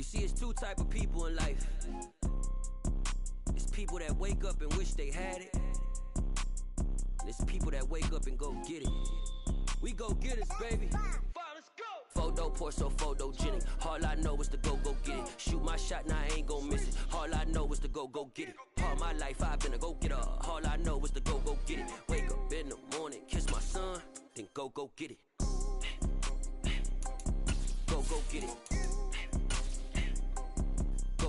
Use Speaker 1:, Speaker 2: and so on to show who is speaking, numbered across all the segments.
Speaker 1: You see, it's two type of people in life. It's people that wake up and wish they had it. And it's people that wake up and go get it. We go get it, baby. Let's go. Photo poor, so photogenic. All I know is to go get it. Shoot my shot, now I ain't gon' miss it. All I know is to go get it. All my life I've been a go-getter. All I know is to go get it. Wake up in the morning, kiss my son, then go get it. Go get it.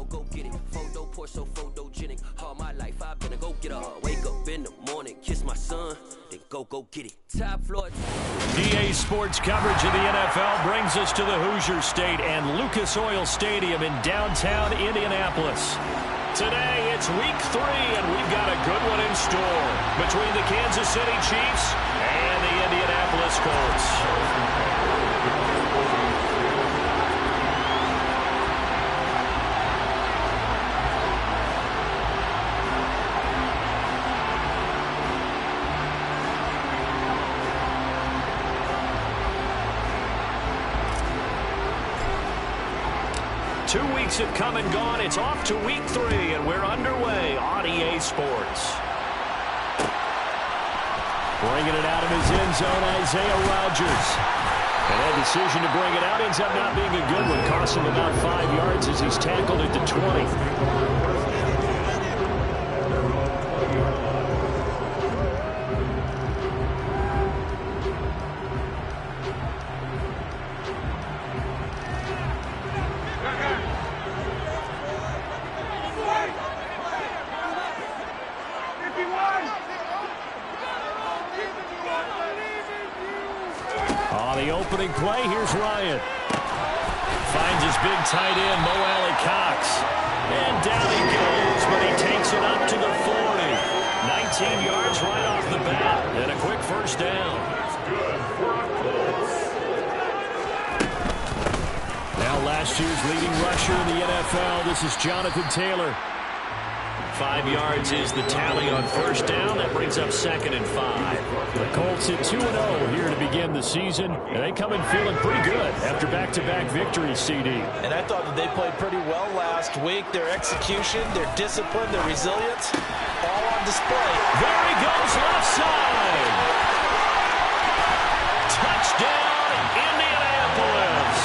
Speaker 1: Go get it. Photo poor, so photogenic. All my life I've been a go-getter. Wake up in the morning, kiss my son, then go get it. Top floor.
Speaker 2: EA Sports coverage of the NFL brings us to the Hoosier State and Lucas Oil Stadium in downtown Indianapolis. Today it's week 3 and we've got a good one in store between the Kansas City Chiefs and the Indianapolis Colts. 2 weeks have come and gone. It's off to week 3, and we're underway on EA Sports. Bringing it out of his end zone, Isaiah Rodgers. And that decision to bring it out ends up not being a good one, costing about 5 yards as he's tackled at the 20. 'On the opening play, here's Ryan. Finds his big tight end, Mo Alley-Cox. And down he goes, but he takes it up to the 40. 19 yards right off the bat, and a quick first down. Now last year's leading rusher in the NFL, this is Jonathan Taylor. 5 yards is the tally on first down. That brings up 2nd and 5. The Colts at 2-0 here to begin the season, and they come in feeling pretty good after back-to-back victories, CD.
Speaker 3: And I thought that they played pretty well last week. Their execution, their discipline, their resilience, all on display.
Speaker 2: There he goes, left side. Touchdown, Indianapolis.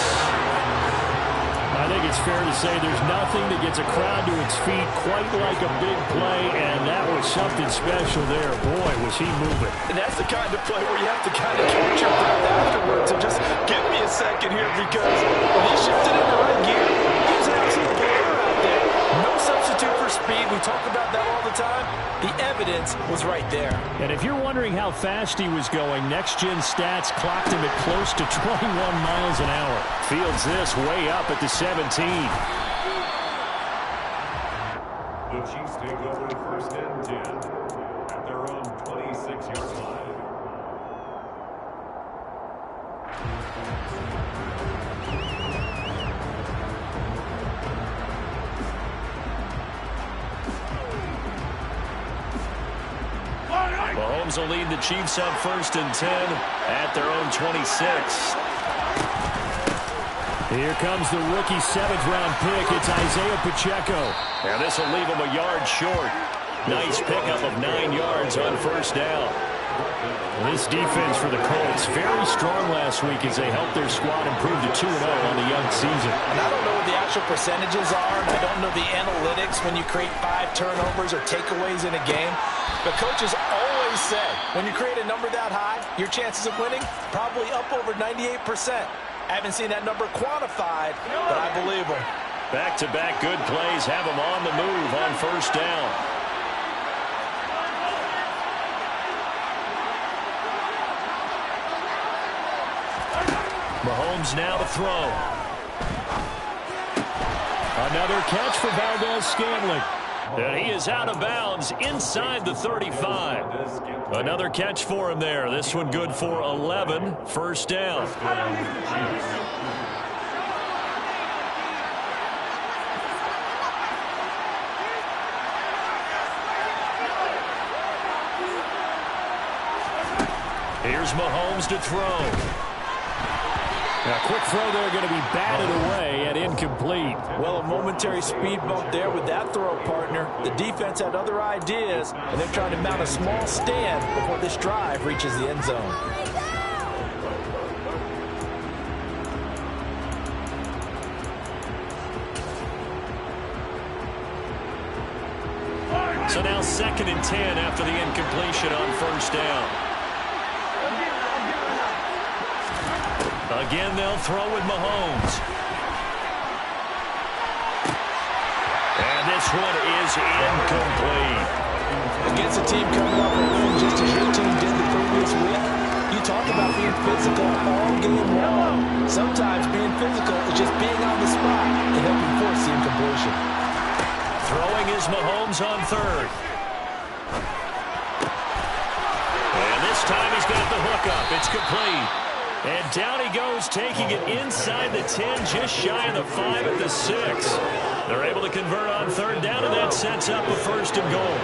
Speaker 2: I think it's fair to say there's nothing that gets a crowd to its feet quite like a big play, and that was something special there. Boy, was he moving.
Speaker 3: And that's the kind of play where you have to kind of catch your breath afterwards and just give me a second here, because when he shifted into right gear, he was an absolute player out there. No substitute for speed. We talk about that all the time. The evidence was right there.
Speaker 2: And if you're wondering how fast he was going, next-gen stats clocked him at close to 21 miles an hour. Fields this way up at the 17.
Speaker 4: The Chiefs take over 1st and 10 at their own 26-yard line.
Speaker 2: Mahomes will lead the Chiefs up 1st and 10 at their own 26. Here comes the rookie 7th-round pick. It's Isaiah Pacheco. And this will leave him a yard short. Nice pickup of 9 yards on first down. This defense for the Colts, very strong last week as they helped their squad improve to 2-0 on the young season.
Speaker 3: And I don't know what the actual percentages are, and I don't know the analytics when you create 5 turnovers or takeaways in a game. But coaches always say, when you create a number that high, your chances of winning probably up over 98%. I haven't seen that number quantified, but I believe them.
Speaker 2: Back-to-back good plays have them on the move on first down. Mahomes now to throw. Another catch for Valdez-Scantling. And he is out of bounds inside the 35. Another catch for him there. This one good for 11. First down. Here's Mahomes to throw. A quick throw there going to be batted away and incomplete.
Speaker 3: Well, a momentary speed bump there with that throw, partner. The defense had other ideas, and they're trying to mount a small stand before this drive reaches the end zone.
Speaker 2: So now 2nd and 10 after the incompletion on first down. Again, they'll throw with Mahomes. And this one is incomplete.
Speaker 3: Against a team coming off a win just as your team did the previous week, you talked about being physical all game long. Sometimes being physical is just being on the spot and helping force the incompletion.
Speaker 2: Throwing is Mahomes on 3rd. And this time he's got the hook up. It's complete. And down he goes, taking it inside the 10, just shy of the 5 at the 6. They're able to convert on 3rd down, and that sets up a 1st and goal.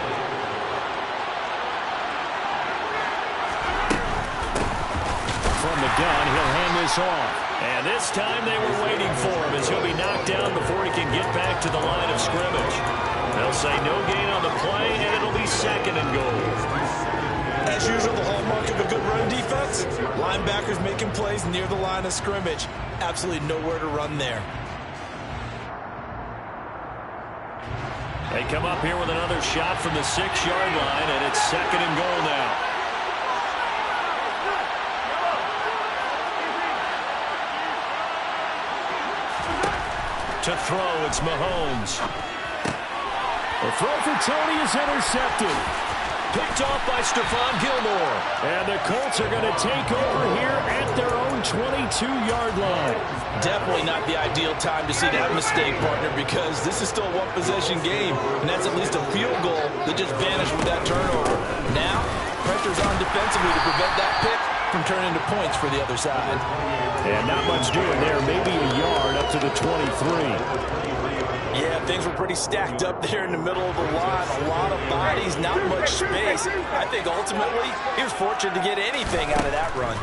Speaker 2: From the gun, he'll hand this off. And this time they were waiting for him as he'll be knocked down before he can get back to the line of scrimmage. They'll say no gain on the play, and it'll be 2nd and goal.
Speaker 3: As usual, the hallmark of a good run defense, linebackers making plays near the line of scrimmage. Absolutely nowhere to run there.
Speaker 2: They come up here with another shot from the 6-yard line, and it's 2nd and goal now. To throw, it's Mahomes. The throw for Tony is intercepted. Picked off by Stephon Gilmore. And the Colts are going to take over here at their own 22-yard line.
Speaker 3: Definitely not the ideal time to see that mistake, partner, because this is still a one-possession game, and that's at least a field goal that just vanished with that turnover. Now, pressure's on defensively to prevent that pick from turning into points for the other side.
Speaker 2: And not much doing there. Maybe a yard up to the 23.
Speaker 3: Yeah, things were pretty stacked up there in the middle of the line. A lot of bodies, not much space. I think ultimately he was fortunate to get anything out of that run.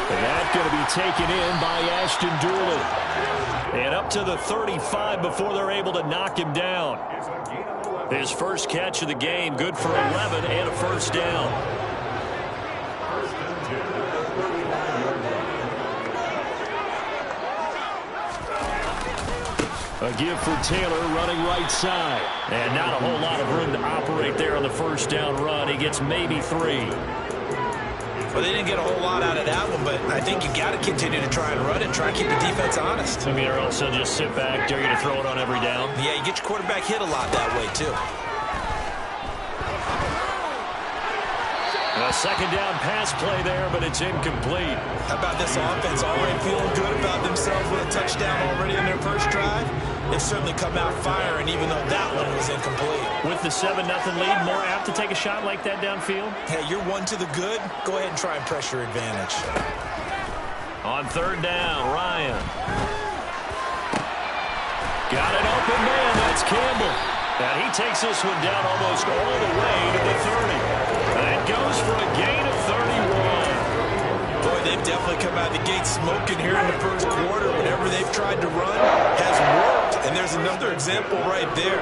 Speaker 2: And that's going to be taken in by Ashton Dooley. And up to the 35 before they're able to knock him down. His first catch of the game, good for 11 and a 1st down. A give for Taylor running right side. And not a whole lot of room to operate there on the 1st down run. He gets maybe 3.
Speaker 3: Well, they didn't get a whole lot out of that one, but I think you got to continue to try and run it, try and keep the defense honest.
Speaker 2: I mean, or else they'll just sit back, dare you to throw it on every down.
Speaker 3: Yeah, you get your quarterback hit a lot that way, too.
Speaker 2: A 2nd down pass play there, but it's incomplete.
Speaker 3: How about this offense already feeling good about themselves with a touchdown already in their first drive? They've certainly come out firing, even though that one was incomplete.
Speaker 2: With the 7-0 lead, more apt to take a shot like that downfield?
Speaker 3: Hey, you're one to the good. Go ahead and try and pressure advantage.
Speaker 2: On 3rd down, Ryan. Got an open man. That's Campbell. And he takes this one down almost all the way to the 30. And goes for a gain of 31.
Speaker 3: Boy, they've definitely come out of the gate smoking here in the first quarter. Whenever they've tried to run, has worked. And there's another example right there.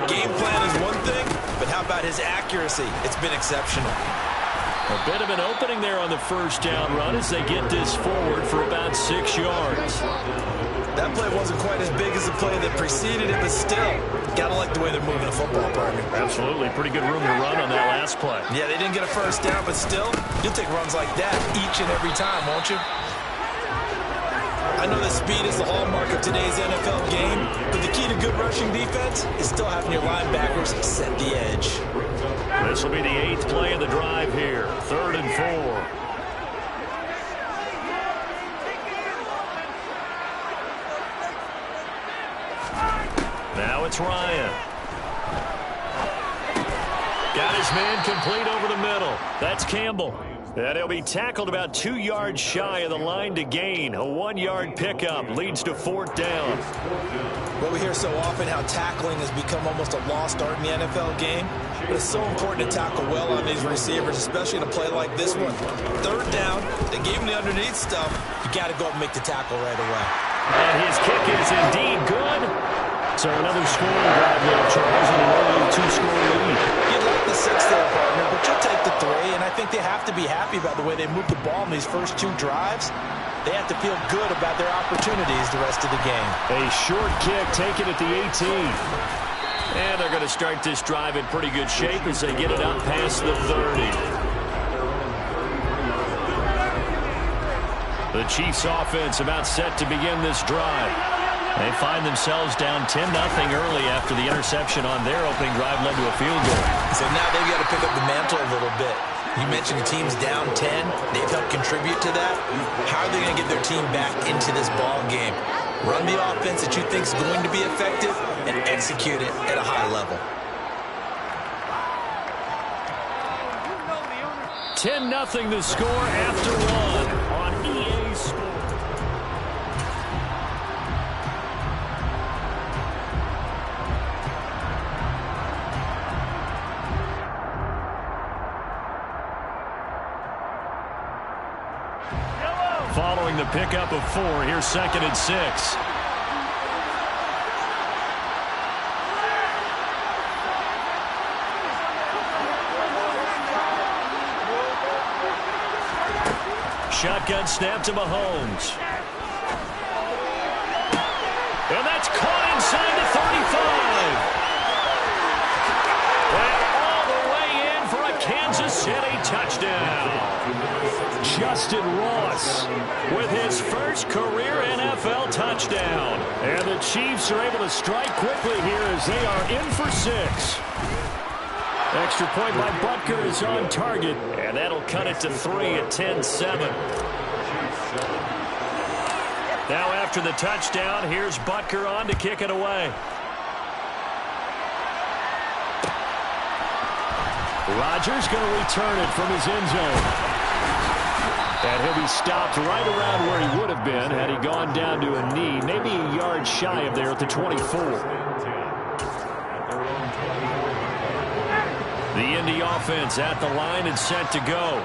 Speaker 3: Game plan is one thing, but how about his accuracy? It's been exceptional.
Speaker 2: A bit of an opening there on the 1st down run as they get this forward for about 6 yards.
Speaker 3: That play wasn't quite as big as the play that preceded it, but still, gotta like the way they're moving the football, partner.
Speaker 2: Absolutely. Pretty good room to run on that last play.
Speaker 3: Yeah, they didn't get a 1st down, but still, you'll take runs like that each and every time, won't you? I know that speed is the hallmark of today's NFL game, but the key to good rushing defense is still having your linebackers set the edge.
Speaker 2: This will be the 8th play of the drive here. 3rd and 4. Now it's Ryan. Got his man complete over the middle. That's Campbell. And he'll be tackled about 2 yards shy of the line to gain. A 1-yard pickup leads to 4th down.
Speaker 3: Well, we hear so often how tackling has become almost a lost art in the NFL game. But it's so important to tackle well on these receivers, especially in a play like this one. Third down, they gave him the underneath stuff. You got to go up and make the tackle right away.
Speaker 2: And his kick is indeed good. So another scoring drive there, Charles, and an early two-score lead.
Speaker 3: You'd like the 6 there, partner, but you'll take the 3, and I think they have to be happy about the way they moved the ball in these first 2 drives. They have to feel good about their opportunities the rest of the game.
Speaker 2: A short kick taken at the 18. And they're going to start this drive in pretty good shape as they get it up past the 30. The Chiefs offense about set to begin this drive. They find themselves down 10-0 early after the interception on their opening drive led to a field goal.
Speaker 3: So now they've got to pick up the mantle a little bit. You mentioned the team's down 10. They've helped contribute to that. How are they going to get their team back into this ball game? Run the offense that you think is going to be effective and execute it at a high level.
Speaker 2: 10-0 the score after 1 on EA Sports. Following the pickup of 4, here's 2nd and 6. Shotgun snap to Mahomes. And that's caught inside the 35. And all the way in for a Kansas City touchdown. Justin Ross with his first career NFL touchdown. And the Chiefs are able to strike quickly here as they are in for 6. Extra point by Butker is on target, and that'll cut it to 3 at 10-7. Now after the touchdown, here's Butker on to kick it away. Rodgers going to return it from his end zone. And he'll be stopped right around where he would have been had he gone down to a knee, maybe a yard shy of there at the 24. The Indy offense at the line and set to go.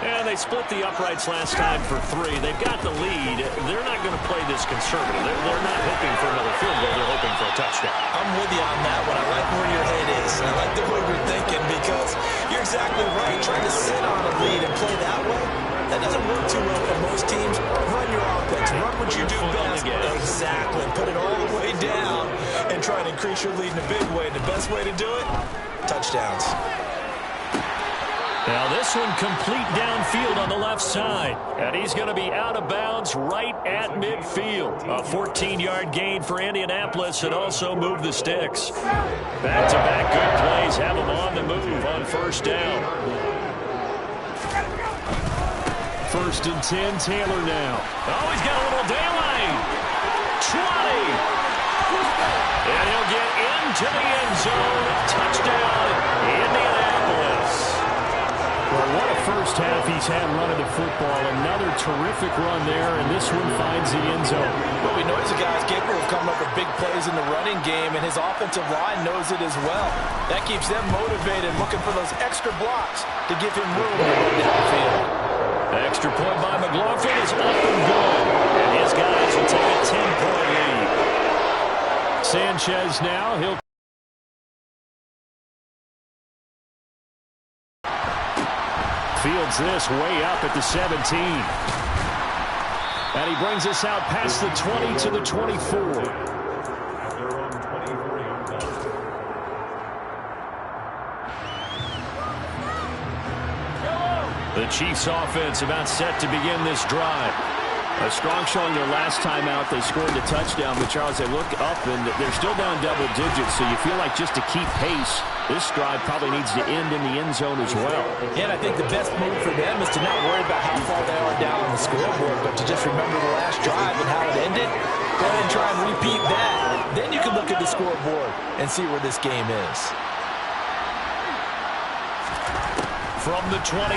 Speaker 2: And they split the uprights last time for 3. They've got the lead. They're not going to play this conservative. They're not hoping for another field goal. They're hoping for a touchdown.
Speaker 3: I'm with you on that one. I like where your head is. I like the way you're thinking because you're exactly right. Trying to sit on a lead and play that way, that doesn't work too well for most teams. Run your offense. Run what you do best. Exactly. Put it all the way down and try to increase your lead in a big way. The best way to do it, touchdowns.
Speaker 2: Now this one complete downfield on the left side. And he's going to be out of bounds right at midfield. A 14-yard gain for Indianapolis and also move the sticks. Back-to-back good plays have them on the move on first down. 1st and 10, Taylor now. Oh, he's got a little daylight. 20. And he'll get into the end zone. Touchdown, Indianapolis. Well, what a first half he's had running the football. Another terrific run there, and this one finds the end zone.
Speaker 3: Well, we know he's a guy who's capable of coming up with big plays in the running game, and his offensive line knows it as well. That keeps them motivated, looking for those extra blocks to give him room to run downfield.
Speaker 2: Extra point by McLaughlin is up and good, and his guys will take a 10-point lead. Sanchez now, he'll fields this way up at the 17. And he brings us out past the 20 to the 24. The Chiefs offense about set to begin this drive. A strong showing their last time out. They scored the touchdown, but Charles, they look up and they're still down double digits, so you feel like just to keep pace, this drive probably needs to end in the end zone as well.
Speaker 3: And I think the best move for them is to not worry about how far they are down on the scoreboard, but to just remember the last drive and how it ended. Go ahead and try and repeat that. Then you can look at the scoreboard and see where this game is.
Speaker 2: From the 29,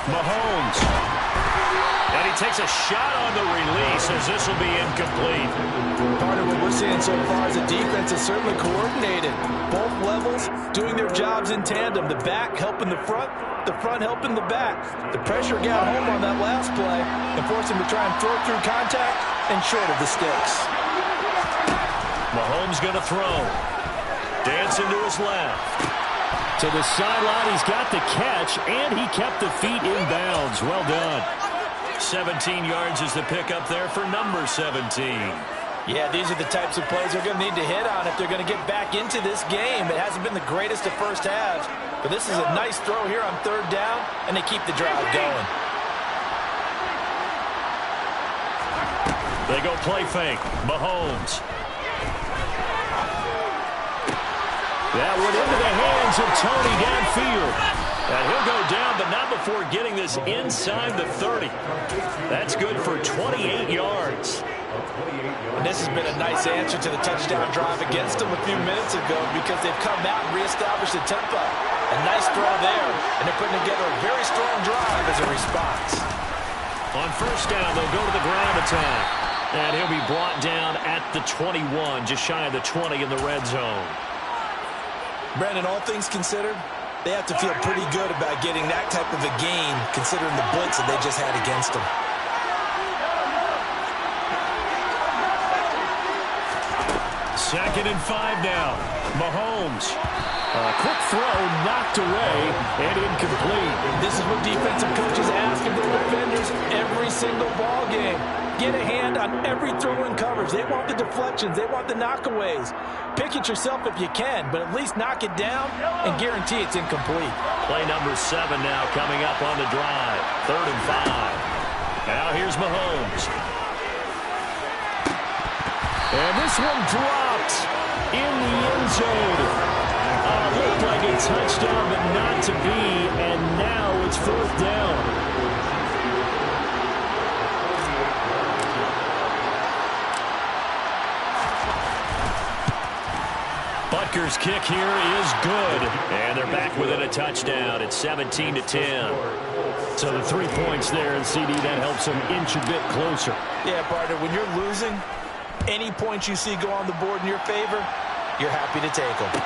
Speaker 2: Mahomes. And he takes a shot on the release as this will be incomplete.
Speaker 3: Part of what we're seeing so far is the defense is certainly coordinated. Both levels doing their jobs in tandem. The back helping the front helping the back. The pressure got home on that last play and forced him to try and throw through contact and short of the sticks.
Speaker 2: Mahomes going to throw. Dancing to his left. To the sideline, he's got the catch, and he kept the feet in bounds. Well done. 17 yards is the pickup there for number 17.
Speaker 3: Yeah, these are the types of plays they're going to need to hit on if they're going to get back into this game. It hasn't been the greatest of first halves, but this is a nice throw here on third down, and they keep the drive going.
Speaker 2: They go play fake. Mahomes. That went into the hands of Tony downfield. And he'll go down, but not before getting this inside the 30. That's good for 28 yards.
Speaker 3: And this has been a nice answer to the touchdown drive against them a few minutes ago because they've come out and reestablished the tempo. A nice throw there, and they're putting together a very strong drive as a response.
Speaker 2: On first down, they'll go to the ground attack. And he'll be brought down at the 21, just shy of the 20 in the red zone.
Speaker 3: Brandon, all things considered, they have to feel pretty good about getting that type of a gain considering the blitz that they just had against them.
Speaker 2: Second and 5 now. Mahomes. A quick throw knocked away and incomplete.
Speaker 3: This is what defensive coaches ask of their defenders every single ball game. Get a hand on every throw in coverage. They want the deflections. They want the knockaways. Pick it yourself if you can, but at least knock it down and guarantee it's incomplete.
Speaker 2: Play number 7 now coming up on the drive. 3rd and 5. Now here's Mahomes. And this one dropped in the end zone. Looked like a touchdown, but not to be, and now it's 4th down. Butker's kick here is good, and they're back within a touchdown. It's 17-10. So the 3 points there, and CD, that helps them inch a bit closer.
Speaker 3: Yeah, partner, when you're losing, any points you see go on the board in your favor, you're happy to take them.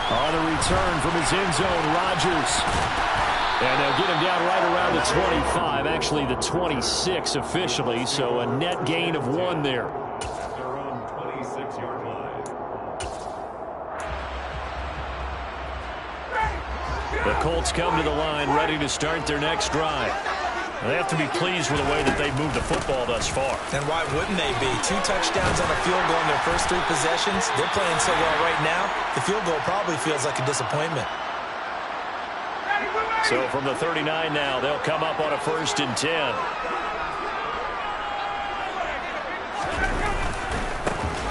Speaker 2: On the return from his end zone, Rodgers. And they'll get him down right around the 25, actually the 26 officially, so a net gain of 1 there.
Speaker 4: They're on 26-yard line.
Speaker 2: The Colts come to the line ready to start their next drive. They have to be pleased with the way that they've moved the football thus far.
Speaker 3: And why wouldn't they be? 2 touchdowns on a field goal in their first 3 possessions. They're playing so well right now, the field goal probably feels like a disappointment.
Speaker 2: So from the 39 now, they'll come up on a 1st and 10.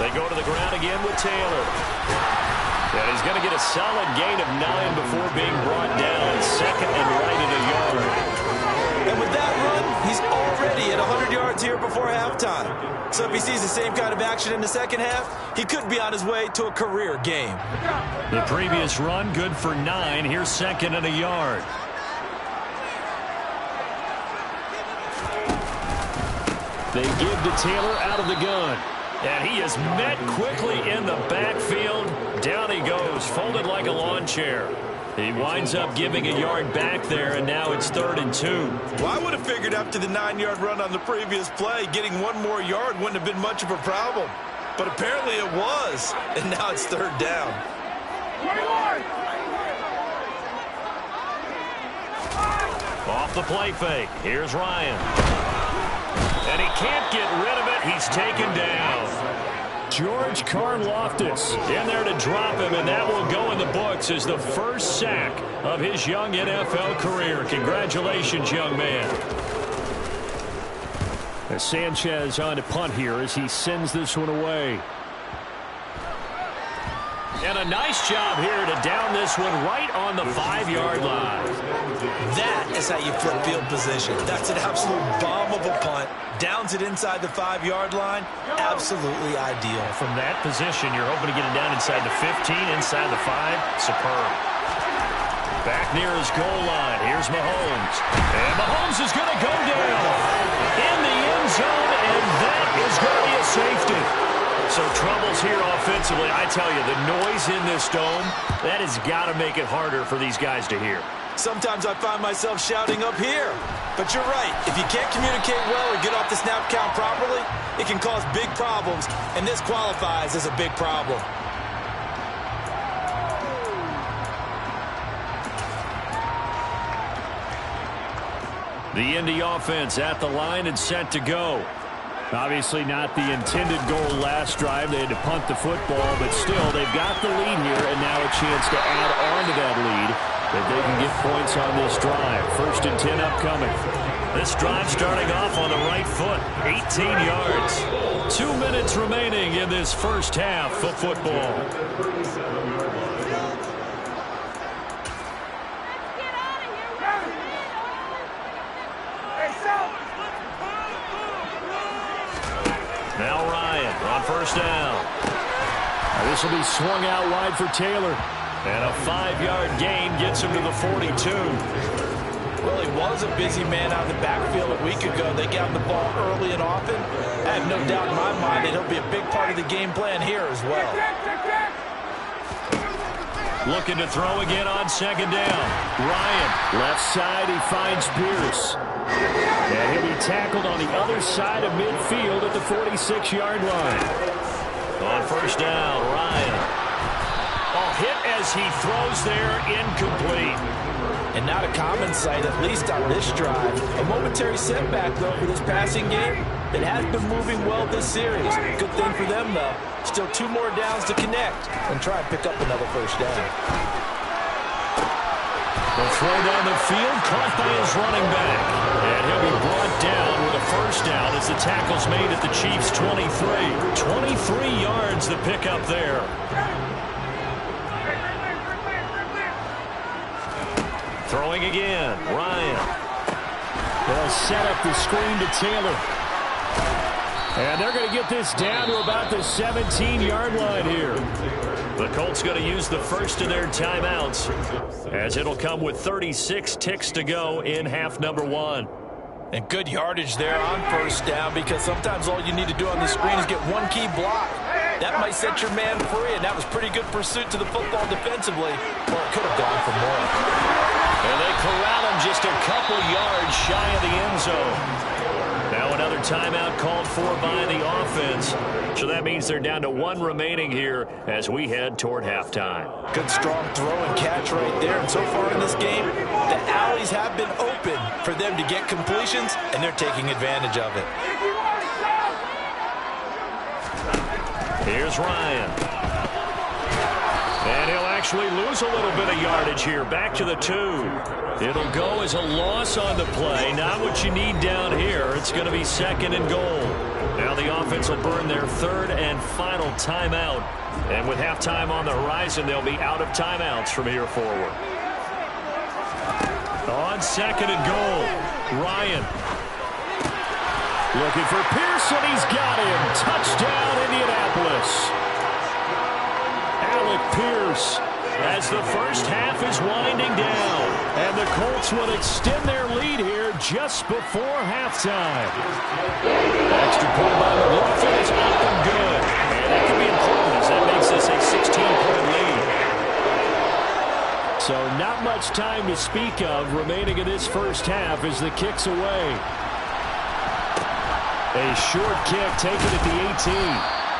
Speaker 2: They go to the ground again with Taylor. And he's going to get a solid gain of 9 before being brought down. 2nd and right at a yard.
Speaker 3: And with that run, he's already at 100 yards here before halftime. So if he sees the same kind of action in the second half, he could be on his way to a career game.
Speaker 2: The previous run, good for 9. Here's 2nd and a yard. They give to Taylor out of the gun. And he is met quickly in the backfield. Down he goes, folded like a lawn chair. He winds up giving a yard back there, and now it's 3rd and 2.
Speaker 3: Well, I would have figured after the 9-yard run on the previous play, getting 1 more yard wouldn't have been much of a problem. But apparently it was, and now it's 3rd down.
Speaker 2: Off the play fake. Here's Ryan. And he can't get rid of it. He's taken down. George Karlaftis in there to drop him, and that will go in the books as the first sack of his young NFL career. Congratulations, young man. As Sanchez on to punt here as he sends this one away. And a nice job here to down this one right on the 5-yard line.
Speaker 3: That is how you flip field position. That's an absolute bomb of a punt. Downs it inside the 5-yard line. Absolutely ideal.
Speaker 2: From that position, you're hoping to get it down inside the 15, inside the 5. Superb. Back near his goal line. Here's Mahomes. And Mahomes is going to go down in the end zone, and that is going to be a safety. So troubles here offensively. I tell you, the noise in this dome, that has got to make it harder for these guys to hear.
Speaker 3: Sometimes I find myself shouting up here. But you're right. If you can't communicate well or get off the snap count properly, it can cause big problems, and this qualifies as a big problem.
Speaker 2: The Indy offense at the line and set to go. Obviously not the intended goal last drive. They had to punt the football, but still they've got the lead here and now a chance to add on to that lead if they can get points on this drive. 1st and 10 upcoming. This drive starting off on the right foot. 18 yards. 2 minutes remaining in this first half of football. Now Ryan on 1st down. This will be swung out wide for Taylor. And a 5-yard gain gets him to the 42.
Speaker 3: Well, he was a busy man out of the backfield a week ago. They got the ball early and often. I have no doubt in my mind that he'll be a big part of the game plan here as well.
Speaker 2: Looking to throw again on 2nd down. Ryan, left side, he finds Pierce. And he'll be tackled on the other side of midfield at the 46-yard line. On 1st down, Ryan. Hit as he throws there, incomplete.
Speaker 3: And not a common sight, at least on this drive. A momentary setback, though, for this passing game. It has been moving well this series. Good thing for them, though. Still 2 more downs to connect and try and pick up another 1st down.
Speaker 2: The throw down the field, caught by his running back. And he'll be brought down with a 1st down as the tackle's made at the Chiefs' 23. 23 yards the pickup there. Throwing again, Ryan. They'll set up the screen to Taylor. And they're going to get this down to about the 17-yard line here. The Colts going to use the first of their timeouts, as it'll come with 36 ticks to go in half number 1.
Speaker 3: And good yardage there on 1st down, because sometimes all you need to do on the screen is get one key block. That might set your man free, and that was pretty good pursuit to the football defensively, or it could have gone for more.
Speaker 2: And they corral him just a couple yards shy of the end zone. Now another timeout called for by the offense. So that means they're down to 1 remaining here as we head toward halftime.
Speaker 3: Good strong throw and catch right there. And so far in this game, the alleys have been open for them to get completions, and they're taking advantage of it.
Speaker 2: Here's Ryan. And he'll actually lose a little bit of yardage here. Back to the 2. It'll go as a loss on the play. Not what you need down here. It's going to be 2nd and goal. Now the offense will burn their 3rd and final timeout. And with halftime on the horizon, they'll be out of timeouts from here forward. On 2nd and goal, Ryan. Looking for Pearson. He's got him. Touchdown, Indianapolis. Alec Pierce, as the first half is winding down. And the Colts will extend their lead here just before halftime. Extra point by McLaughlin is up and good. And that could be important as that makes this a 16-point lead. So not much time to speak of remaining in this first half as the kick's away. A short kick taken at the 18.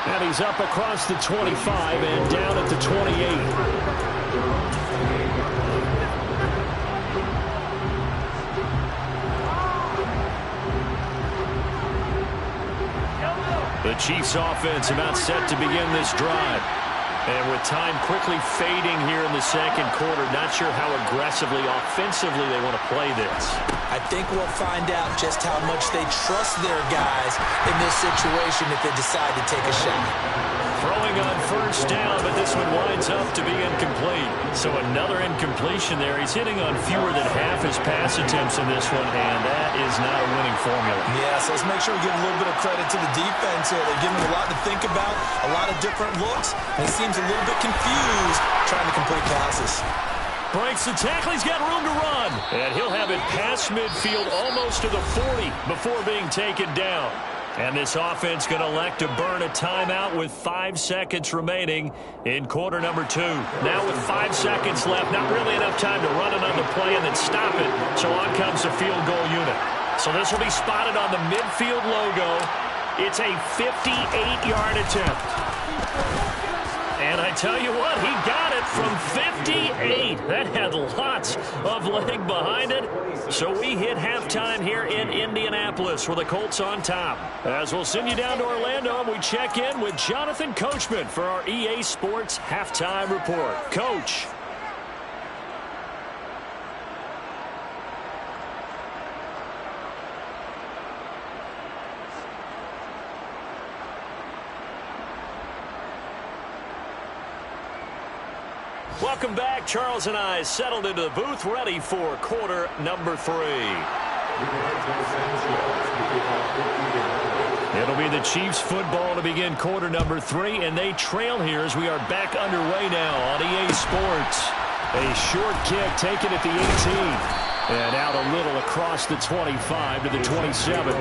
Speaker 2: And he's up across the 25 and down at the 28. The Chiefs offense about set to begin this drive. And with time quickly fading here in the 2nd quarter, not sure how aggressively, offensively they want to play this.
Speaker 3: I think we'll find out just how much they trust their guys in this situation if they decide to take a shot.
Speaker 2: Throwing on 1st down, but this one winds up to be incomplete. So another incompletion there. He's hitting on fewer than half his pass attempts in this one, and that is not a winning formula.
Speaker 3: Yeah, so let's make sure we give a little bit of credit to the defense here. They're giving him a lot to think about, a lot of different looks, and he seems a little bit confused trying to complete passes.
Speaker 2: Breaks the tackle. He's got room to run. And he'll have it past midfield almost to the 40 before being taken down. And this offense going to elect to burn a timeout with 5 seconds remaining in quarter number 2. Now with 5 seconds left, not really enough time to run another play and then stop it. So on comes the field goal unit. So this will be spotted on the midfield logo. It's a 58-yard attempt. And I tell you what, he got it from 58. That had lots of leg behind it. So we hit halftime here in Indianapolis with the Colts on top. As we'll send you down to Orlando, and we check in with Jonathan Coachman for our EA Sports Halftime Report. Coach. Welcome back. Charles and I settled into the booth, ready for quarter number 3. It'll be the Chiefs football to begin quarter number 3, and they trail here as we are back underway now on EA Sports. A short kick taken at the 18, and out a little across the 25 to the 27.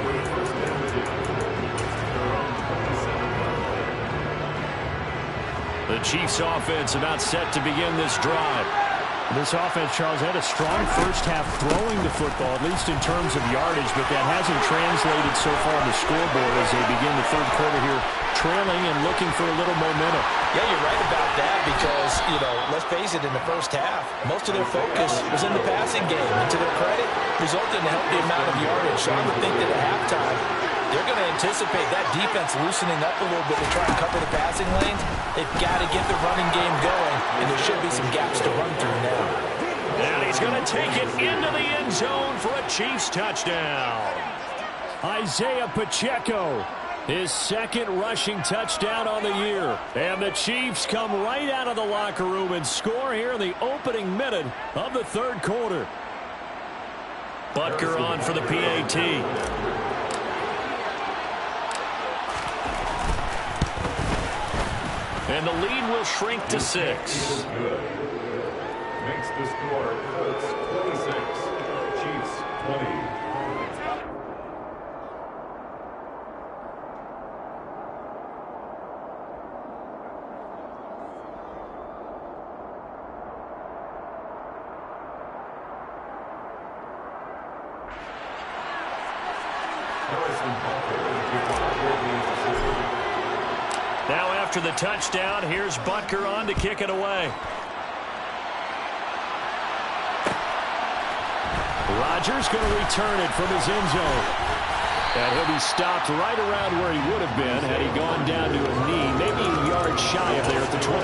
Speaker 2: The Chiefs offense about set to begin this drive.
Speaker 5: This offense, Charles, had a strong first half throwing the football, at least in terms of yardage, but that hasn't translated so far on the scoreboard as they begin the third quarter here, trailing and looking for a little momentum.
Speaker 3: Yeah, you're right about that because, let's face it, in the first half, most of their focus was in the passing game. And to their credit, resulted in a healthy amount of yardage. So I would think that at halftime, they're going to anticipate that defense loosening up a little bit to try and cover the passing lanes. They've got to get the running game going, and there should be some gaps to run through now.
Speaker 2: And he's going to take it into the end zone for a Chiefs touchdown.
Speaker 5: Isaiah Pacheco, his second rushing touchdown on the year. And the Chiefs come right out of the locker room and score here in the opening minute of the third quarter.
Speaker 2: Butker on for the PAT. And the lead will shrink to 6.
Speaker 4: Makes the score Colts 26, Chiefs 20.
Speaker 2: Now after the touchdown, here's Butker on to kick it away.
Speaker 5: Rodgers going to return it from his end zone. And he'll be stopped right around where he would have been had he gone down to a knee, maybe a yard shy of there at the 24.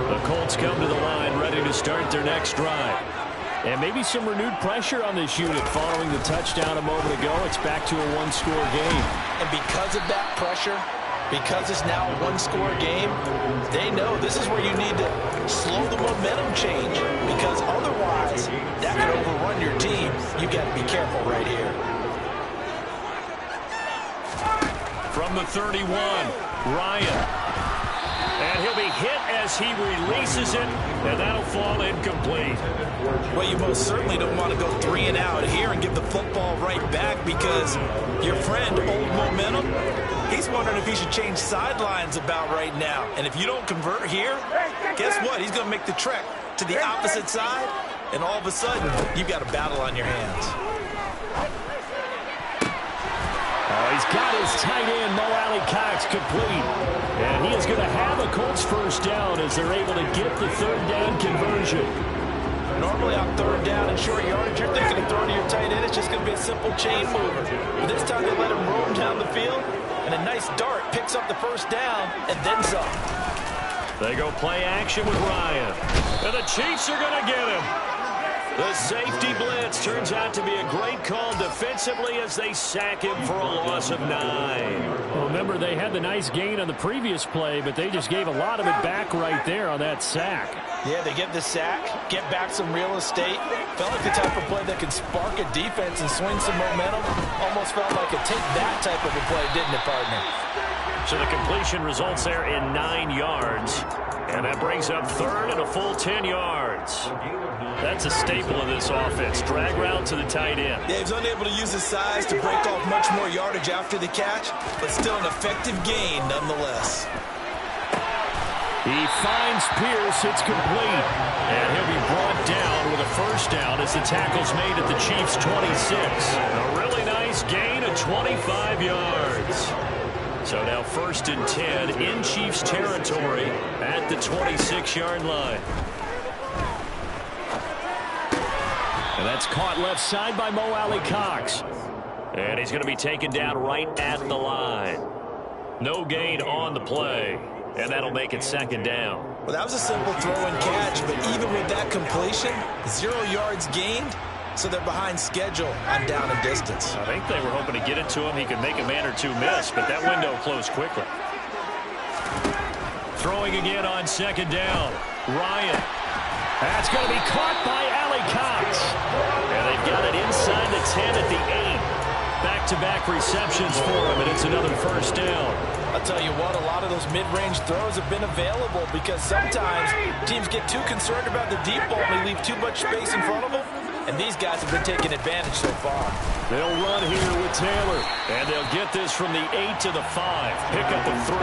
Speaker 2: The Colts come to the line ready to start their next drive.
Speaker 5: And maybe some renewed pressure on this unit following the touchdown a moment ago. It's back to a one-score game.
Speaker 3: And because of that pressure, because it's now a one-score game, they know this is where you need to slow the momentum change. Because otherwise, that could overrun your team. You got to be careful right here.
Speaker 2: From the 31, Ryan. And he'll be hit as he releases it, and that'll fall incomplete.
Speaker 3: Well, you most certainly don't want to go 3 and out here and give the football right back because your friend, Old Momentum, he's wondering if he should change sidelines about right now. And if you don't convert here, guess what? He's going to make the trek to the opposite side, and all of a sudden, you've got a battle on your hands.
Speaker 5: Oh, he's got his tight end, Mo Alley-Cox, complete. And he is going to have a Colts first down as they're able to get the third down conversion.
Speaker 3: Normally on third down and short yardage, you're thinking of throwing to your tight end. It's just going to be a simple chain mover. But this time they let him roam down the field, and a nice dart picks up the first down and then some.
Speaker 2: They go play action with Ryan. And the Chiefs are going to get him. The safety blitz turns out to be a great call defensively as they sack him for a loss of 9.
Speaker 5: Well, remember, they had the nice gain on the previous play, but they just gave a lot of it back right there on that sack.
Speaker 3: Yeah, they get the sack, get back some real estate. Felt like the type of play that could spark a defense and swing some momentum. Almost felt like a take that type of a play, didn't it, partner?
Speaker 2: So the completion results there in 9 yards. And that brings up third and a full 10 yards. That's a staple of this offense. Drag route to the tight end.
Speaker 3: Yeah, he was unable to use his size to break off much more yardage after the catch, but still an effective gain nonetheless.
Speaker 2: He finds Pierce. It's complete. And he'll be brought down with a first down as the tackle's made at the Chiefs' 26. A really nice gain of 25 yards. So now 1st and 10 in Chiefs territory at the 26-yard line. And that's caught left side by Mo Alley-Cox. And he's going to be taken down right at the line. No gain on the play. And that'll make it 2nd down.
Speaker 3: Well, that was a simple throw and catch, but even with that completion, 0 yards gained, so they're behind schedule on down and distance.
Speaker 2: I think they were hoping to get it to him. He could make a man or two miss, but that window closed quickly. Throwing again on 2nd down. Ryan. That's going to be caught by Alley-Cox. And they've got it inside the 10 at the 8. Back-to-back receptions for him, and it's another first down.
Speaker 3: I'll tell you what, a lot of those mid-range throws have been available because sometimes teams get too concerned about the deep ball and they leave too much space in front of them, and these guys have been taking advantage so far.
Speaker 2: They'll run here with Taylor, and they'll get this from the 8 to the 5. Pick up a 3.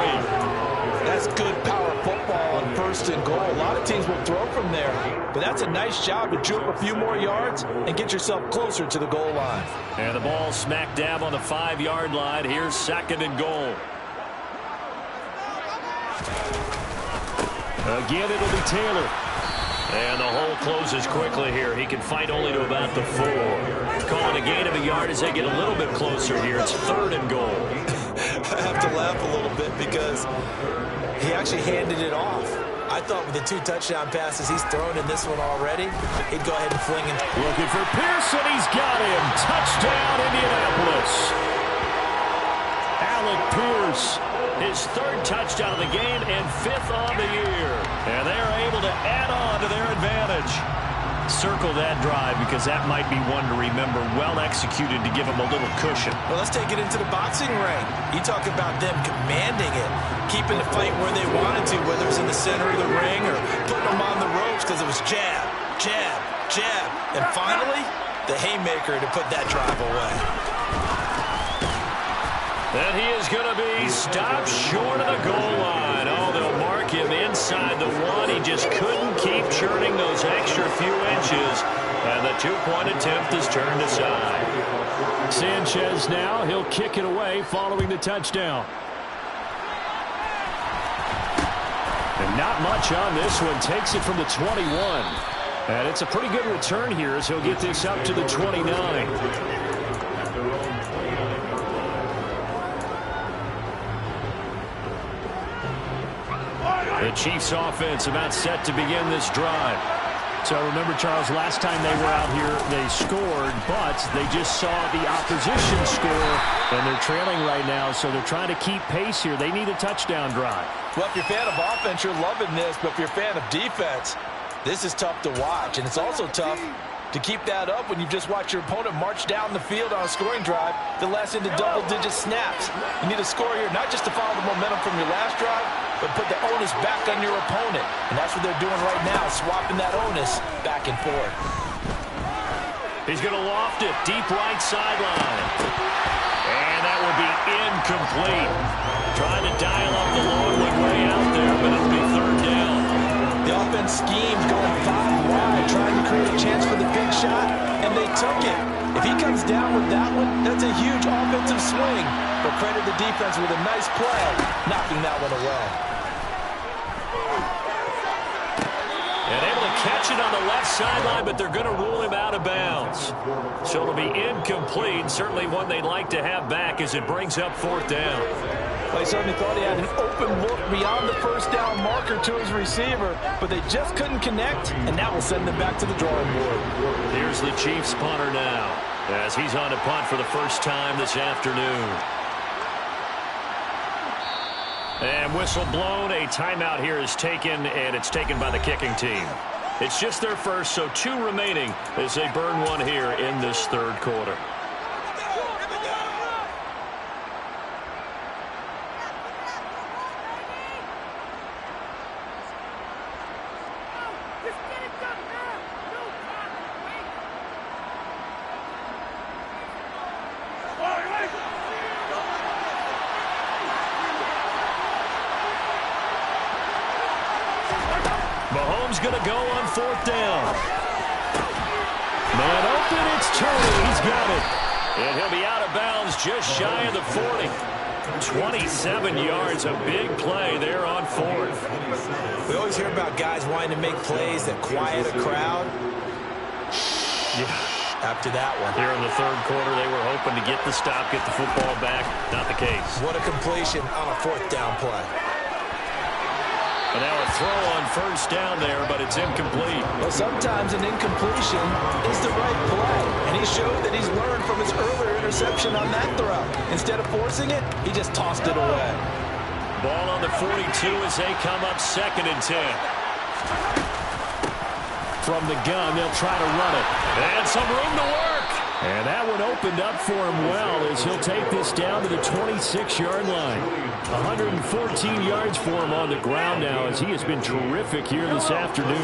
Speaker 3: That's good power football on 1st and goal. A lot of teams will throw from there, but that's a nice job to chew up a few more yards and get yourself closer to the goal line.
Speaker 2: And the ball smack dab on the 5-yard line. Here's 2nd and goal. Again, it'll be Taylor. And the hole closes quickly here. He can fight only to about the 4. Calling a gain of a yard as they get a little bit closer here. It's 3rd and goal.
Speaker 3: I have to laugh a little bit because he actually handed it off. I thought with the 2 touchdown passes he's thrown in this one already, he'd go ahead and fling it.
Speaker 2: Looking for Pearson. He's got him. Touchdown, Indianapolis. Alec Pierce. His 3rd touchdown of the game and 5th on the year. And they're able to add on to their advantage. Circle that drive because that might be one to remember. Well executed to give them a little cushion.
Speaker 3: Well, let's take it into the boxing ring. You talk about them commanding it, keeping the fight where they wanted to, whether it's in the center of the ring or putting them on the ropes because it was jab, jab, jab. And finally, the haymaker to put that drive away.
Speaker 2: Then he is going to be stopped short of the goal line. Oh, they'll mark him inside the 1. He just couldn't keep churning those extra few inches. And the 2-point attempt is turned aside. Sanchez now, he'll kick it away following the touchdown. And not much on this one. Takes it from the 21. And it's a pretty good return here as he'll get this up to the 29. The Chiefs offense about set to begin this drive. So remember, Charles, last time they were out here, they scored, but they just saw the opposition score, and they're trailing right now, so they're trying to keep pace here. They need a touchdown drive.
Speaker 3: Well, if you're a fan of offense, you're loving this, but if you're a fan of defense, this is tough to watch, and it's also tough to keep that up when you just watch your opponent march down the field on a scoring drive that lasts into double-digit snaps. You need a score here, not just to follow the momentum from your last drive, but put the onus back on your opponent. And that's what they're doing right now, swapping that onus back and forth.
Speaker 2: He's going to loft it, deep right sideline. And that will be incomplete. Trying to dial up the long one way out there, but it'll be 3rd down.
Speaker 3: The offense schemed going 5 wide, trying to create a chance for the big shot, and they took it. If he comes down with that one, that's a huge offensive swing. But credit the defense with a nice play, knocking that one away.
Speaker 2: And able to catch it on the left sideline, but they're going to rule him out of bounds. So it'll be incomplete. Certainly one they'd like to have back as it brings up 4th down.
Speaker 3: Well, he certainly thought he had an open look beyond the first down marker to his receiver, but they just couldn't connect, and that will send them back to the drawing board.
Speaker 2: Here's the Chiefs punter now, as he's on to punt for the first time this afternoon. And whistle blown. A timeout here is taken, and it's taken by the kicking team. It's just their first, so 2 remaining as they burn one here in this 3rd quarter.
Speaker 5: Mahomes going to go on 4th down. Man open, it's Tony. He's got it. And he'll be out of bounds just shy of the 40. 27 yards, a big play there on 4th.
Speaker 3: We always hear about guys wanting to make plays that quiet a crowd. After that one.
Speaker 5: Here in the 3rd quarter, they were hoping to get the stop, get the football back. Not the case.
Speaker 3: What a completion on a 4th down play.
Speaker 5: And now a throw on 1st down there, but it's incomplete.
Speaker 3: Well, sometimes an incompletion is the right play. And he showed that he's learned from his earlier interception on that throw. Instead of forcing it, he just tossed it away.
Speaker 5: Ball on the 42 as they come up 2nd and 10. From the gun, they'll try to run it. And some room to work. And that one opened up for him well as he'll take this down to the 26-yard line. 114 yards for him on the ground now as he has been terrific here this afternoon.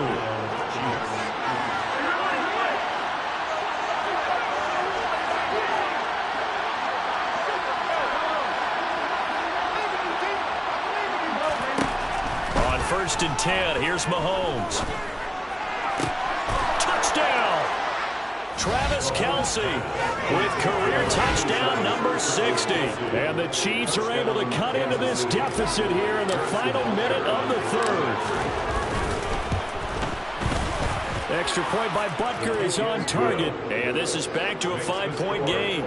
Speaker 5: On 1st and 10, here's Mahomes. Touchdown! Travis Kelce with career touchdown number 60. And the Chiefs are able to cut into this deficit here in the final minute of the 3rd. Extra point by Butker is on target. And this is back to a 5-point game.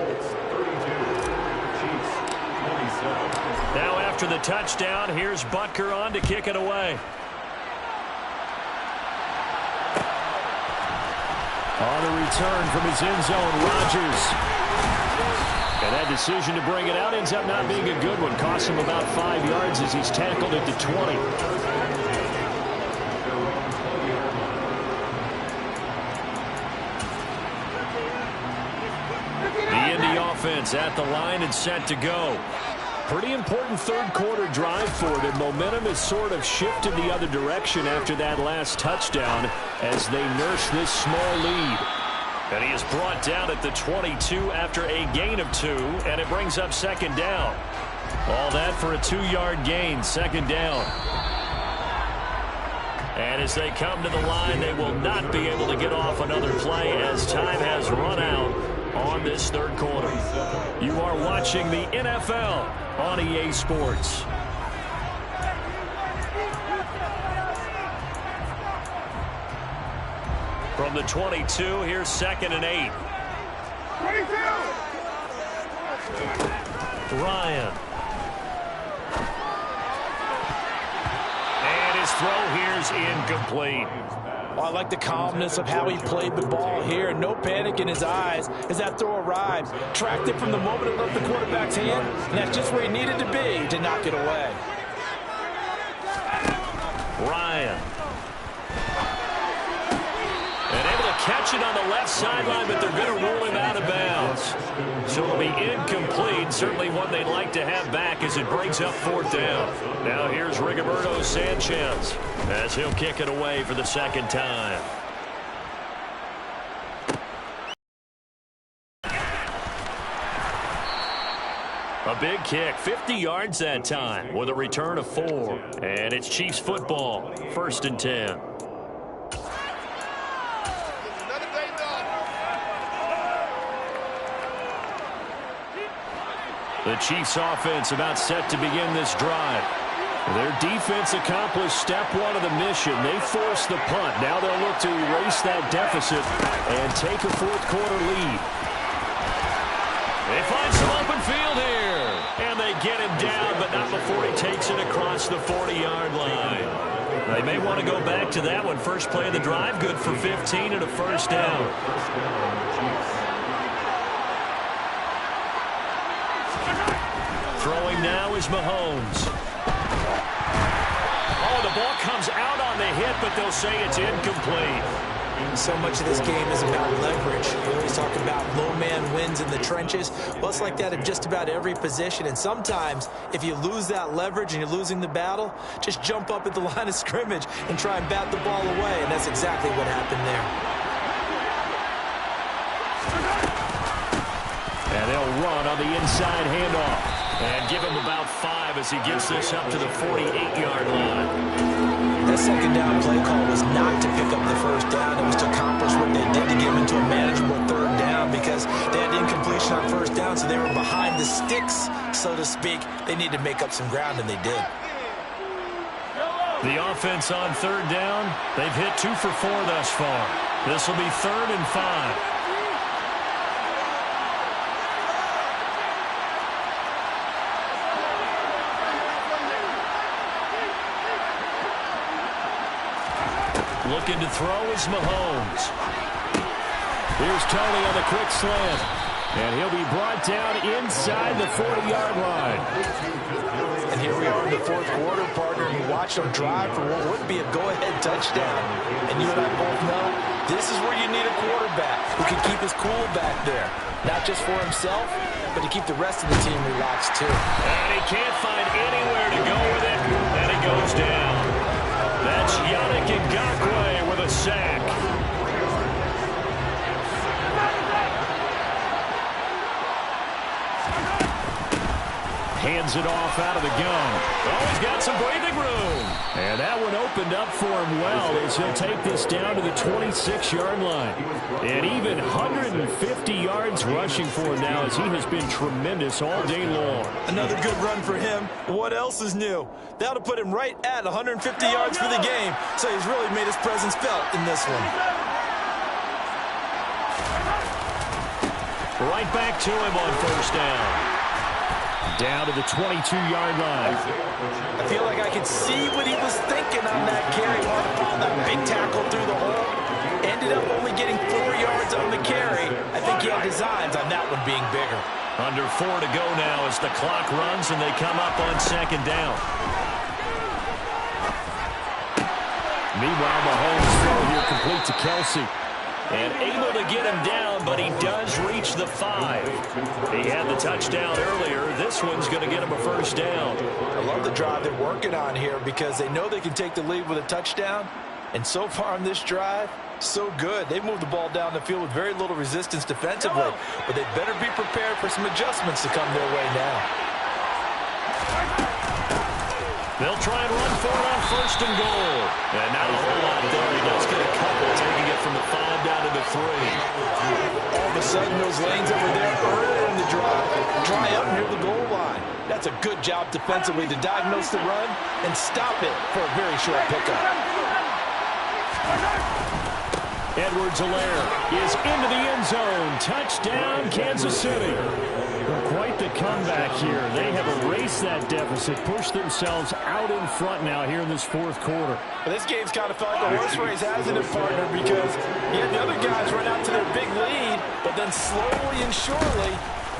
Speaker 5: Now after the touchdown, here's Butker on to kick it away. On the return from his end zone, Rodgers. And that decision to bring it out ends up not being a good one. Costs him about 5 yards as he's tackled at the 20. The Indy offense at the line and set to go. Pretty important 3rd quarter drive for them. Momentum has sort of shifted the other direction after that last touchdown as they nurse this small lead. And he is brought down at the 22 after a gain of 2, and it brings up 2nd down. All that for a 2-yard gain, 2nd down. And as they come to the line, they will not be able to get off another play as time has run out on this 3rd quarter. You are watching the NFL on EA Sports. From the 22, here's 2nd and 8. Ryan. And his throw here's incomplete.
Speaker 3: Well, I like the calmness of how he played the ball here. No panic in his eyes as that throw arrived. Tracked it from the moment it left the quarterback's hand, and that's just where he needed to be to knock it away.
Speaker 5: Ryan. And able to catch it on the left sideline, but they're going to rule him out of bounds. So it'll be incomplete. Certainly one they'd like to have back as it brings up 4th down. Now here's Rigoberto Sanchez as he'll kick it away for the 2nd time. A big kick, 50 yards that time with a return of 4. And it's Chiefs football, 1st and 10. The Chiefs offense about set to begin this drive. Their defense accomplished step 1 of the mission. They forced the punt. Now they'll look to erase that deficit and take a 4th quarter lead. They find some open field here. And they get him down, but not before he takes it across the 40-yard line. They may want to go back to that one. First play of the drive, good for 15 and a 1st down. Throwing now is Mahomes. Oh, the ball comes out on the hit, but they'll say it's incomplete.
Speaker 3: So much of this game is about leverage. We always talk about low man wins in the trenches. Well, it's like that in just about every position. And sometimes, if you lose that leverage and you're losing the battle, just jump up at the line of scrimmage and try and bat the ball away. And that's exactly what happened there.
Speaker 5: And they'll run on the inside handoff. And give him about 5 as he gets this up to the 48-yard line.
Speaker 3: That second down play call was not to pick up the first down. It was to accomplish what they did to get them into a manageable third down because they had incompletion on first down, so they were behind the sticks, so to speak. They needed to make up some ground, and they did.
Speaker 2: The offense on third down, they've hit 2 for 4 thus far. This will be 3rd and 5. Looking to throw is Mahomes. Here's Tony on the quick slant. And he'll be brought down inside the 40-yard line.
Speaker 3: And here we are in the fourth quarter, partner, and you watch them drive for what would be a go-ahead touchdown. And you and I both know this is where you need a quarterback who can keep his cool back there. Not just for himself, but to keep the rest of the team relaxed, too.
Speaker 2: And he can't find anywhere to go with it, and it goes down. That's Yannick Ngakoue with a sack. Hands it off out of the gun. Oh, he's got some breathing room. And that one opened up for him well as he'll take this down to the 26-yard line. And even 150 yards rushing for him now as he has been tremendous all day long.
Speaker 3: Another good run for him. What else is new? That'll put him right at 150 yards for the game. So he's really made his presence felt in this one.
Speaker 2: Right back to him on first down. Down to the 22-yard line.
Speaker 3: I feel like I could see what he was thinking on that carry. That big tackle through the hole. Ended up only getting 4 yards on the carry. I think he had designs on that one being bigger.
Speaker 2: Under 4 to go now as the clock runs and they come up on second down. Meanwhile, Mahomes throw here complete to Kelsey. And able to get him down, but he does reach the 5. He had the touchdown earlier. This one's going to get him a first down.
Speaker 3: I love the drive they're working on here because they know they can take the lead with a touchdown. And so far on this drive, so good. They moved the ball down the field with very little resistance defensively. But they better be prepared for some adjustments to come their way now.
Speaker 2: They'll try and run for it on first and goal. And not a whole lot there. He does get a couple, taking it from the 5 down to the 3.
Speaker 3: All of a sudden, those lanes that were there earlier in the drive dry up near the goal line. That's a good job defensively to diagnose the run and stop it for a very short pickup.
Speaker 2: Edwards-Helaire is into the end zone. Touchdown, Kansas City. Quite the comeback here. They have erased that deficit, pushed themselves out in front now here in this fourth quarter.
Speaker 3: Well, this game's kind of felt like a horse race, hasn't it, partner? Because you had the other guys run out to their big lead, but then slowly and surely,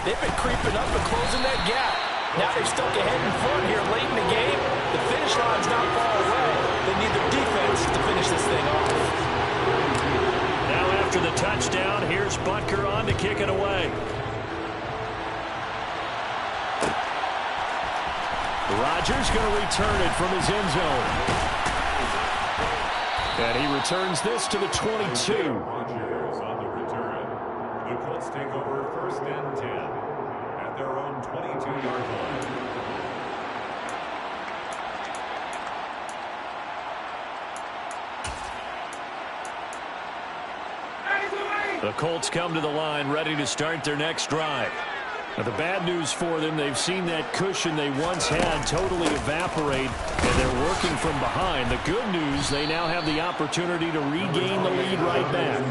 Speaker 3: they've been creeping up and closing that gap. Now they're stuck ahead in front here late in the game. The finish line's not far away. They need their defense to finish this thing off.
Speaker 2: Now after the touchdown, here's Butker on to kick it away. Rodgers going to return it from his end zone. And he returns this to the 22.
Speaker 4: Rodgers on the return. The Colts take over first and 10 at their own 22-yard line.
Speaker 2: The Colts come to the line ready to start their next drive. Now, the bad news for them, they've seen that cushion they once had totally evaporate, and they're working from behind. The good news, they now have the opportunity to regain the lead right back.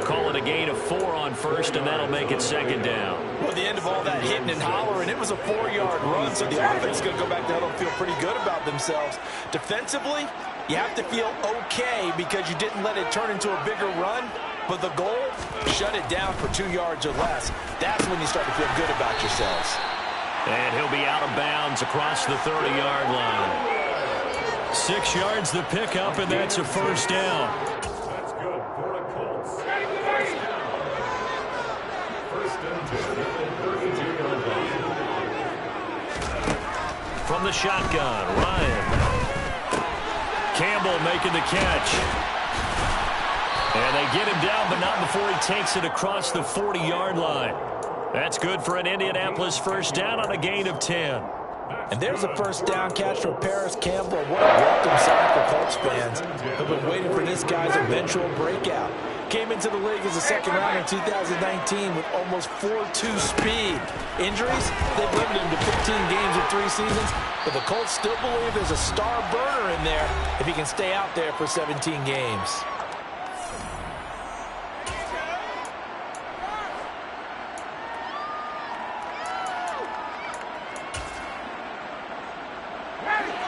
Speaker 2: Call it a gain of 4 on first, and that'll make it second down.
Speaker 3: Well, at the end of all that hitting and hollering, it was a 4-yard run, so the offense is going to go back there and feel pretty good about themselves. Defensively, you have to feel okay because you didn't let it turn into a bigger run. But the goal, shut it down for 2 yards or less. That's when you start to feel good about yourselves.
Speaker 2: And he'll be out of bounds across the 30-yard line. 6 yards the pickup, and that's a first down.
Speaker 4: That's good for the Colts. First and 10 at the 32-yard line.
Speaker 2: From the shotgun, Ryan. Campbell making the catch. And they get him down, but not before he takes it across the 40-yard line. That's good for an Indianapolis first down on a gain of 10.
Speaker 3: And there's a first down catch for Paris Campbell. What a welcome sign for Colts fans have been waiting for this guy's eventual breakout. Came into the league as a second rounder in 2019 with almost 4.2 speed. Injuries? They've limited him to 15 games in 3 seasons, but the Colts still believe there's a star burner in there if he can stay out there for 17 games.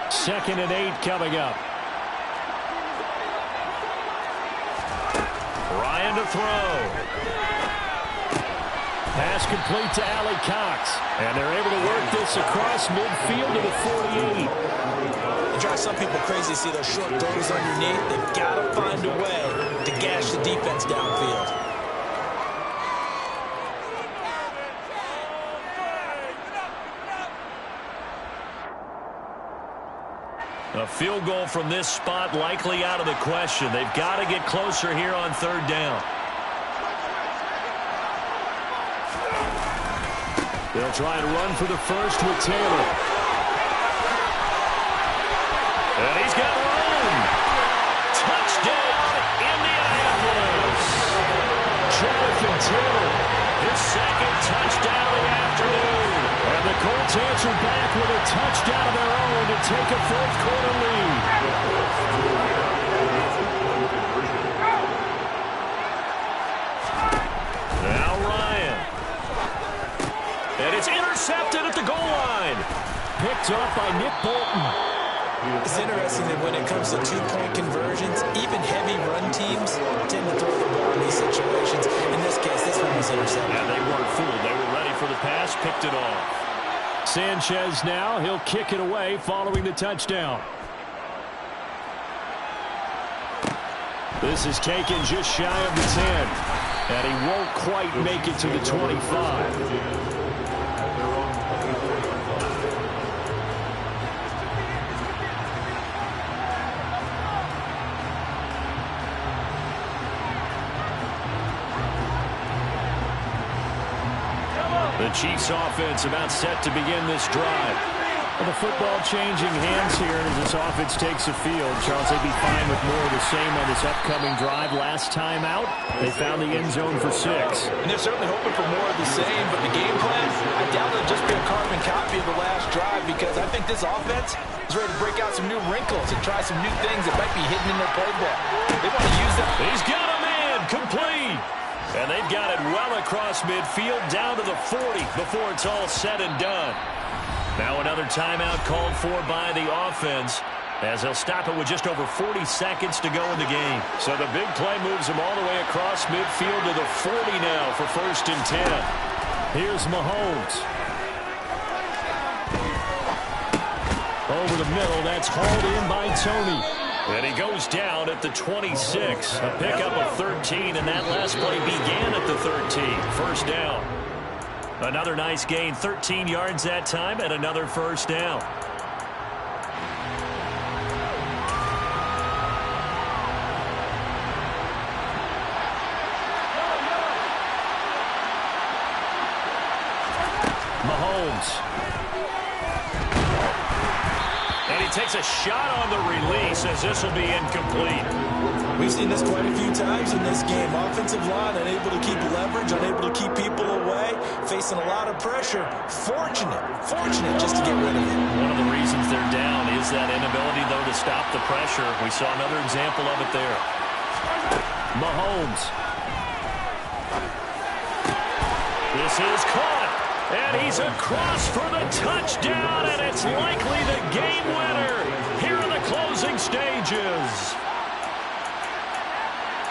Speaker 5: Second and 8 coming up. Ryan to throw. Pass complete to Allie Cox. And they're able to work this across midfield to the 48.
Speaker 3: It drives some people crazy to see those short throws underneath. They've got to find a way to gash the defense downfield.
Speaker 5: A field goal from this spot likely out of the question. They've got to get closer here on third down. They'll try and run for the first with Taylor. And he's got room. Touchdown, Indianapolis. Jonathan Taylor, his second touchdown of the afternoon. And the Colts answer back with a touchdown of their own to take a fourth-quarter lead. Now Ryan. And it's intercepted at the goal line. Picked up by Nick Bolton.
Speaker 3: It's interesting that when it comes to two-point conversions, even heavy run teams tend to throw the ball in these situations. In this case, this one was intercepted.
Speaker 5: Yeah, they weren't fooled. They were ready for the pass, picked it off. Sanchez now, he'll kick it away following the touchdown. This is taken just shy of the 10. And he won't quite make it to the 25. The Chiefs offense about set to begin this drive. Well, the football changing hands here as this offense takes the field. Charles, they'd be fine with more of the same on this upcoming drive. Last time out, they found the end zone for 6.
Speaker 3: And they're certainly hoping for more of the same, but the game plan, I doubt it'll just be a carbon copy of the last drive because I think this offense is ready to break out some new wrinkles and try some new things that might be hidden in their playbook. They want to use that.
Speaker 5: He's got a man, complete. And they've got it well across midfield down to the 40 before it's all said and done. Now another timeout called for by the offense as they'll stop it with just over 40 seconds to go in the game. So the big play moves them all the way across midfield to the 40 now for 1st and 10. Here's Mahomes. Over the middle, that's hauled in by Tony. And he goes down at the 26. A pickup of 13, and that last play began at the 13. First down. Another nice gain, 13 yards that time, and another first down. Mahomes. And he takes a shot on the release as this will be incomplete.
Speaker 3: We've seen this quite a few times in this game. Offensive line unable to keep leverage, unable to keep people away, facing a lot of pressure. Fortunate just to get rid of it.
Speaker 5: One of the reasons they're down is that inability, though, to stop the pressure. We saw another example of it there. Mahomes. This is caught. And he's across for the touchdown, and it's likely the game winner here in the closing stages.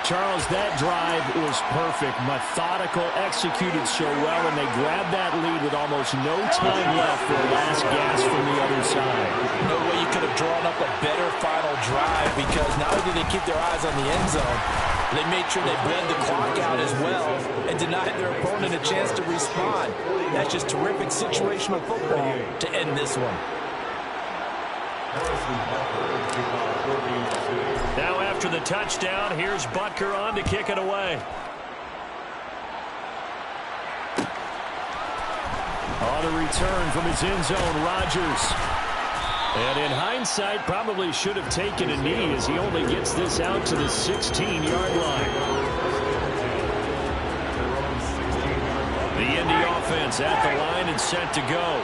Speaker 5: Charles, that drive was perfect. Methodical, executed so well, and they grabbed that lead with almost no time left for a last gasp from the other side.
Speaker 3: No way you could have drawn up a better final drive because not only did they keep their eyes on the end zone, they made sure they bled the clock out as well and denied their opponent a chance to respond. That's just terrific situational football to end this one.
Speaker 5: Now after the touchdown, here's Butker on to kick it away. On the return from his end zone, Rodgers. And in hindsight, probably should have taken a knee as he only gets this out to the 16-yard line. The Indy offense at the line and set to go.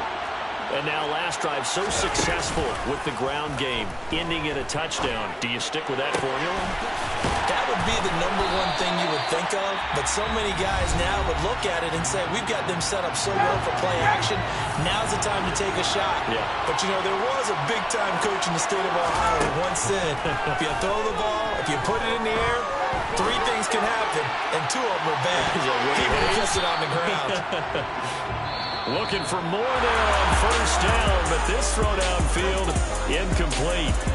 Speaker 5: And now last drive so successful with the ground game, ending in a touchdown. Do you stick with that formula?
Speaker 3: That would be the number one thing you would think of, but so many guys now would look at it and say, we've got them set up so well for play action. Now's the time to take a shot.
Speaker 5: Yeah.
Speaker 3: But, you know, there was a big-time coach in the state of Ohio who once said, if you throw the ball, if you put it in the air, 3 things can happen, and 2 of them are bad. He would have kept it on the ground.
Speaker 5: Looking for more there on first down, but this throw downfield incomplete.